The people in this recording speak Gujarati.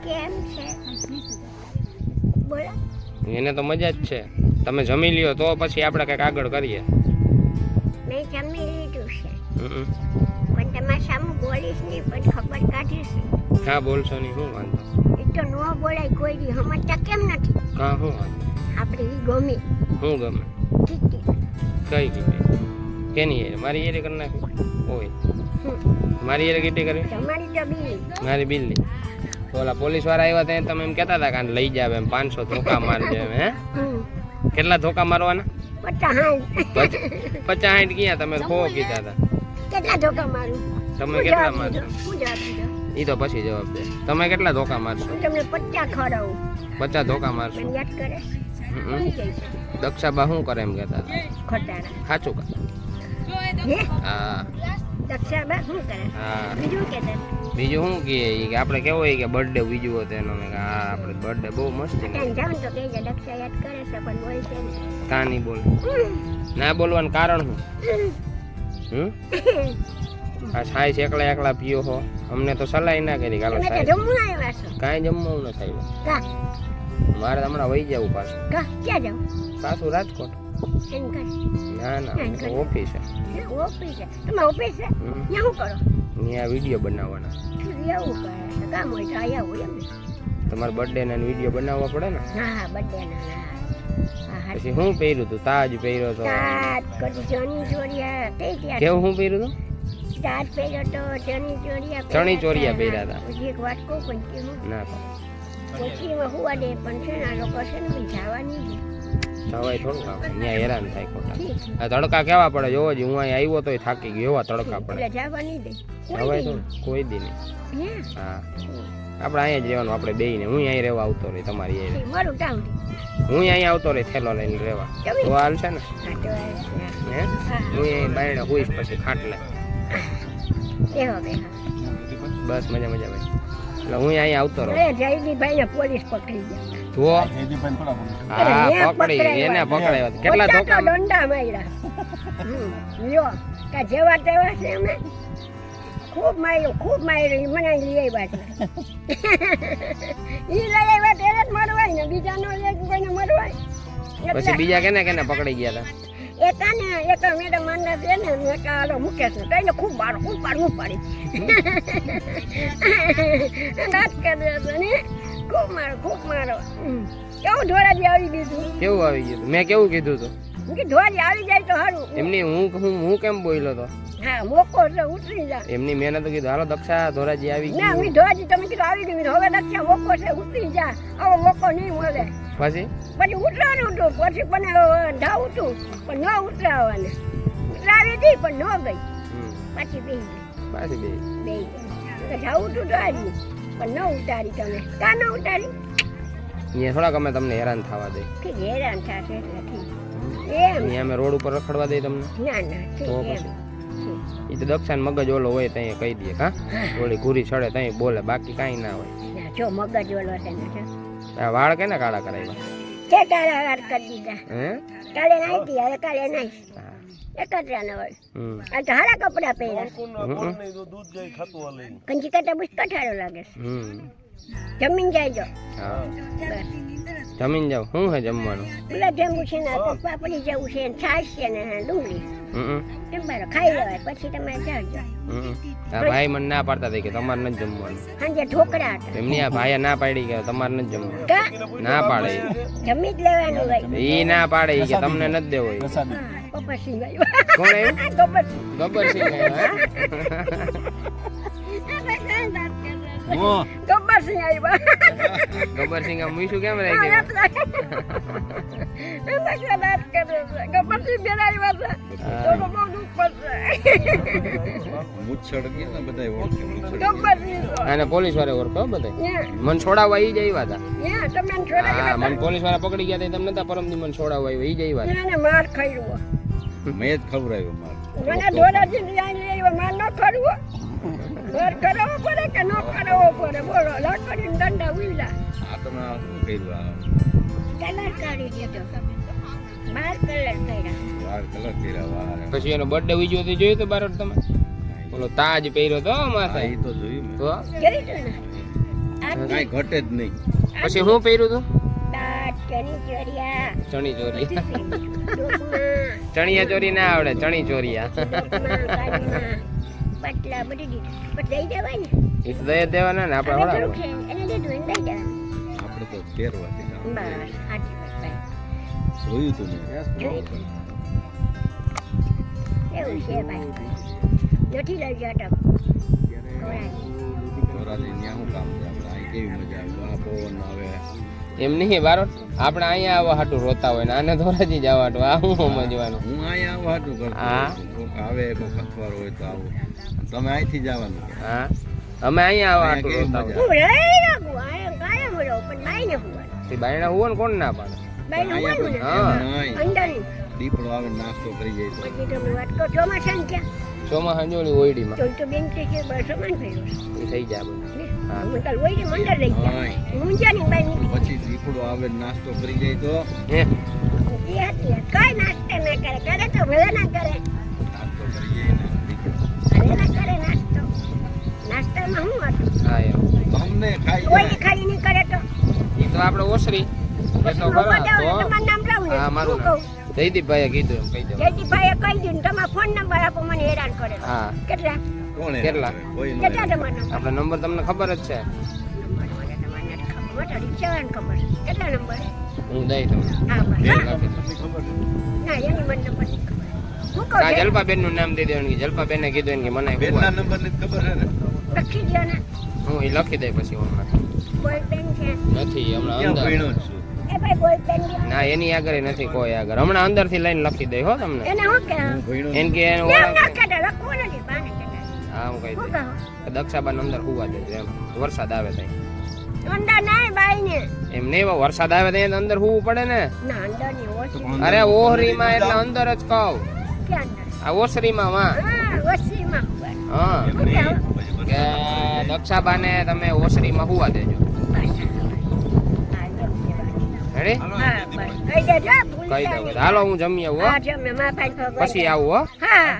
કેમ છે બોલો એને તો મજા જ છે. તમે જમી લ્યો તો પછી આપણે કંઈક આગળ કરીએ. મેં જમી લીધું છે હમ. પણ તમારે સામે બોલીશ નહીં પણ ખબર કાઢીશ. હા બોલશો નહીં, શું વાંધો? એ તો ન બોલાય કોઈ દી સમજતા કેમ નથી? હા શું વાંધો? આપણે ઈ ગમે શું ગમે? કીટી કઈ કીટી? કેની યાર? મારી યાર કરી નાખી ઓય મારી યાર કીટી કરી? તમારી તો બીલી મારી બિલ્લી. તો ઓલા પોલીસ વાળા આવ્યા ત્યાં તમે એમ કહેતા હતા કે આને લઈ જાવ એમ 500 ધોકા મારજે એમ. હે કેટલા ધોકા મારવાના? 50-60 ક્યાં? તમે 100 કીધા હતા. કેટલા ધોકા મારું? તમે કેટલા મારશો? હું જવાબ દીધો? ઈ તો પછી જવાબ દે. તમે કેટલા ધોકા મારશો? હું તમને 50 ખવડાવું. 50 ધોકા મારશો? મને યાદ કરે હમ. દક્ષાબા શું કરે એમ કહેતા હતા? ખોટારા સાચું કા? હે હા દક્ષાબા શું કરે? હા. બીજું કે બીજું શું કહે કે આપણે કેવો હોય કે બર્થડે બીજું હતો એનો? મેં હા આપણે બર્થડે બહુ મસ્ત છે. જાવ તો કહેજે દક્ષા યાદ કરે છે પણ બોલશે ને. કાં નહીં બોલે? ના બોલવાનું કારણ શું? આ છાય એકલા એકલા પીઓ હો. અમને તો સલાહ ના કરી ગાલો તમે તો સાહેબ. જમવા આવ્યા છો. કાંઈ જમવું ન થાય. કા મારે હમણાં વહી જવું પાછું. કા ક્યાં જાવ? પાછું રાજકોટ. એમ કર ના ના ઓફિસ છે. ઓફિસ છે. તમે ઓફિસ છે? હમ. ત્યાં શું કરો? ત્યાં વિડીયો બનાવવાના. એવું કરે તો કામ હોય તો આયા હોય એમ ને. તમારે બર્થડે ના વિડીયો બનાવવા પડે ને. હા હા બર્થડે ના હા પછી હું પહેર્યું તું? તાજ પહેર્યો તો. તાજ કરી ચણી ચોરિયા કઈ ત્યાં કેવું હું પહેર્યું તું? તાજ પહેર્યો તો ચણી ચોરિયા ચણી ચોરિયા પહેર્યા હતા. પછી એક વાત કહું પણ કેવું ના કોચીમાં હુવા દે પણ છે ને આ લોકો છે ને બી જવાની જ સવાય થોડું આવે ત્યાં હેરાન થાય ખોટા. ઠીક આ તડકા કેવા પડે જોવો જ. હું અહીં આવ્યો તોય થાકી ગયો. એવા તડકા પડે. એટલે જવાની દે સવાય તો કોઈ દી નહીં. હા આપણે અહીંયા જ રહેવાનું. આપણે બેયને હું અહીં રહેવા આવતો રહી તમારી અહીં. મારું ટાઉન હું અહીં આવતો રહી થેલો લઈને રહેવા. તો હાલ છે ને હે હું અહીં બાયણે હોઈશ પછી ખાટલે. એવો બે બસ મજા મજા ભાઈ. એટલે હું અહીં આવતો રહું. અરે જયદીભાઈ ને પોલીસ પકડી ગયા. જો હા પકડી એને પકડાયો. કેટલા ધોકા? દંડા માર્યા. લ્યો કા જેવા તેવા છે અમે ખૂબ માર્યો મને લઈ આવ્યા છે. ઈ લઈ આવ્યા તેને જ મરવાય ને બીજા નો લઈ કોઈને મરવાય. પછી બીજા કેને કેને પકડી ગયા હતા? એક મેડમ અંદર છે ને એક આલો મુકેશ ને કઈને ખૂબ મારો ઉપાડી નાચ કરે છે ને ખૂબ મારો કેવું ધોરાજી આવી ગયું? કેવું આવી ગયું? મેં કેવું કીધું તું? કે ધોરાજી આવી જાય તો સારું. એમની હું કેમ બોલ્યો તો? હા મોકો છે ઉતરી જા. એમની મેં તો કીધું હાલો દક્ષા ધોરાજી આવી ના ગયું. મી ધોરાજી તમે કીધું આવી ગયું હવે દક્ષા મોકો છે ઉતરી જા. આવો મોકો નહીં મળે. પછી ઉતરવાનું હતું પછી પણ ધાવું હતું પણ ન ઉતરાવાને ઉતરાવી હતી પણ ન ગઈ. પાછી બે ધાવું હતું ધોરાજી પણ ન ઉતારી. તમે કા ન ઉતારી? અહીંયા થોડાક અમે તમને હેરાન થવા દઈએ. ઠીક હેરાન થશે એટલે ઠીક એમ. અહીંયા અમે રોડ ઉપર રખડવા દઈએ તમને. ના તો ઠીક પછી એમ. એ તો દક્ષાને મગજ ઓલો હોય ત્યાં કહી દઈએ. હા ઓલી ઘૂરી ચડે ત્યાં બોલે બાકી કાંઈ ના હોય. ના જો મગજ ઓલો છે ને આ વાળ કેને કાળા કરાવ્યા? છે કાળા વાર કરી દીધા. હે કાલે નાઈ હતી હવે કાલે નાઈ એક જ રાના હોય. આ તો હારા કપડા પહેર્યા. કંચી કાટા બુશ કઠાળો લાગે છે. જમીન જાય જો. હા બસ જમીન જાવ. શું હે જમવાનું? ગુલાબ જાંબુ છે ને પાપડી જેવું છે ને છાશ છે ને ડુંગળી એમ બારો ખાઈ લેવાય પછી તમે જાજો. આ ભાઈ મને ના પાડતા હતા કે તમારે નથી જમવાનું. સાંજે ઢોકળા હતા. એમની આ ભાઈએ ના પાડી કે તમારે નથી જમવાનું. કા ના પાડે જમી જ લેવાનું હોય. ઈ ના પાડે ઈ કે તમને નથી દેવો. કપરસિંહ આવ્યો. કોણ આવ્યું? કપરસિંહ. ગબ્બરસિંહ આવ્યો. ગબ્બરસિંહ આવ્યો. ગબ્બરસિંહ આ મૂઈશું કેમ રહી ગયું? ગબ્બરસિંહ બેન આવ્યા છે. તો બહુ દુઃખ પડશે. ગબ્બરસિંહ અને પોલીસ વાળા ઓળખો બધા. યા મને છોડાવવા ઈ જ આવ્યા હતા. યા તમે છોડાવી હા મને પોલીસ વાળા પકડી ગયા હતા. તમને નતા પરમદી મને છોડાવવા આવ્યા ઈ જ આવ્યા હતા. એને માર ખાયો. મેં જ ખવડાવ્યો માર. મને ધોરાજી લઈ આવ્યો માર ન ખરવો. માર કરાવવો પડે કે ન કરાવવો પડે બોલો. લાકડીને દંડા ઉઈલા. આ તમે શું કર્યું? કલર કાઢી દીધો. માર કલર કર્યા. વાર કલર કર્યા વાર. પછી એનો બર્થડે ઉજવ્યો તો જોયું તો બારોટ તમે? ઓલો તાજ પહેર્યો તો હા માથે. એ તો જોયું મેં. તો કરી તું ને. આ કાંઈ ઘટે જ નહીં. પછી હું પહેર્યું તું દાંત, ચણી ચોરિયા, ચણી ચોરી ડોકમાં, ચણિયા ચોરી ના આવડે ચણી ચોરિયા ડોકમાં, કાનમાં, પાટલા બધી દીધું. પણ દઈ દેવાય ને. એ તો દઈ જ દેવાના ને આપણે હવે હોડા થોડુંક છે, એને દીધું એને દઈ દેવાનું. આપણે તો પહેરવાથી કામ. બસ, સાચી વાત ભાઈ. જોયું તું મેં. જોયું તું. એવું છે ભાઈ. નથી લઈ જતો. ધોરાજી ન્યા શું કામ છે આપણે? અહીં કેવી મજા આવે, આ પવન આવે. એમ નહીં બારો આપણે અહીંયા આવવા હાટું રોતા હોય ને આને ધોરાજી જવા હાટું આ હું સમજવાનું હું અહીંયા આવું હાટું કરતો હા. હોઉં છું. કોક આવે કોક અથવારો હોય તો આવું. તમે અહીંથી જવાનું. હા અમે અહીંયા આવવા હાટું અહીંયા રોતા કેવી હોય હું રહી રાખું. આયા કાયમ રહું, પણ બાઈને હુવાનું. તે બાયણા હુવો ને કોણ ના પાડે બાઈને હુવાનું ને. હા. નહીં. અંદરની. દીપડો આવે ને નાસ્તો કરી જાય તો. પછી તમે વાત કરો, ચોમાસાની ક્યાં? ચોમાસા જોડી ઓયડીમાં તો તો બેન કે છે બસો માં થયું. એ થઈ જાય બધું હા. હું કાલ ઓયડી મંડળ લઈ ગયા. નહીં. મુંજાની બાઈ નીકળી. પછી દીપડો આવે ને નાસ્તો કરી જાય તો હે એ હતી યાર. કાંઈ નાસ્તા ના કરે. કરે તો ભલે ના કરે. નાસ્તો કરી જાય ને દીપડો. ભલે ના કરે નાસ્તો. નાસ્તામાં શું હતું? હા એમ અમને ખાઈ કોઈ જાય. ખાઈ નહીં કરે તો. એ તો આપણે ઓસરી એ તો રોવા ખરા જાવ ને, તો તમારું નામ લાવું ને. હા મારું હું નામ કહું. જયદીપભાઈએ કીધું એમ કહી દો જયદીપભાઈએ કહી દીધું તમારા ફોન નંબર આપો, મને હેરાન કરે. હા કેટલા? કોણ હેરાન કેટલા? કરે? કોઈ ન કેટલા હેરાન કરે. તમારા નંબર? આપણે નંબર તમને ખબર જ છે નંબર મને તમારે નથી ખબર. મને રિક્ષાવાળાને ખબર છે. કેટલા નંબર? હું દઈ તમને હા બસ. બેન હા? લખી દઉં. તમને ખબર છે? ના એની મને નંબર નથી ખબર. હું કહું આ છું, જલપાબેન નું નામ દઈ દેવાનું કે જલપાબેન ખીધું એને કે મને બેનના હુવા. નંબર ની ખબર છે ને? લખી દો ને. હું એ લખી દઈ પછી હમણાં બોલ પેન છે. નથી હમણાં ક્યાં અંદર ભણ્યો જ છું. એ ભાઈ બોલ પેન છે. ના એની આગળ નથી કોઈ આગળ હમણાં અંદર થી લઈને લખી દઈ હો તમને એને શું કહે? હું ભણ્યો એમ કે એને એમ ના ઓળખ કહેતા, લખવું નથી, બાને કહેતા. હા હું કહી શું દઈ કહો? દક્ષાબાન અંદર હુવા દેજો એમ વરસાદ આવે ત્યાં અંદર નાય બાઈને. એમ નહીં વરસાદ આવે ત્યાં તો અંદર હુવું પડે ને ના અંદરની ઓછી. અરે ઓહરીમાં એટલે અંદર જ કહું ક્યાં અંદર? આ ઓસરીમાં માં હા, ઓછીમાં ઉપર. હા એમ નહીં. પછી કે દક્ષાબાને તમે ઓસરીમાં હુવા દેજો બસ. હા, એમ છે વાત. રેડી હાલો, હા, બસ. કહી દેજો, ભૂલતા કહી દઉં નહીં. હાલો હું જમી આવું હો હા, જમે, મારા ભાઈ ખબર. પછી આવું હો હા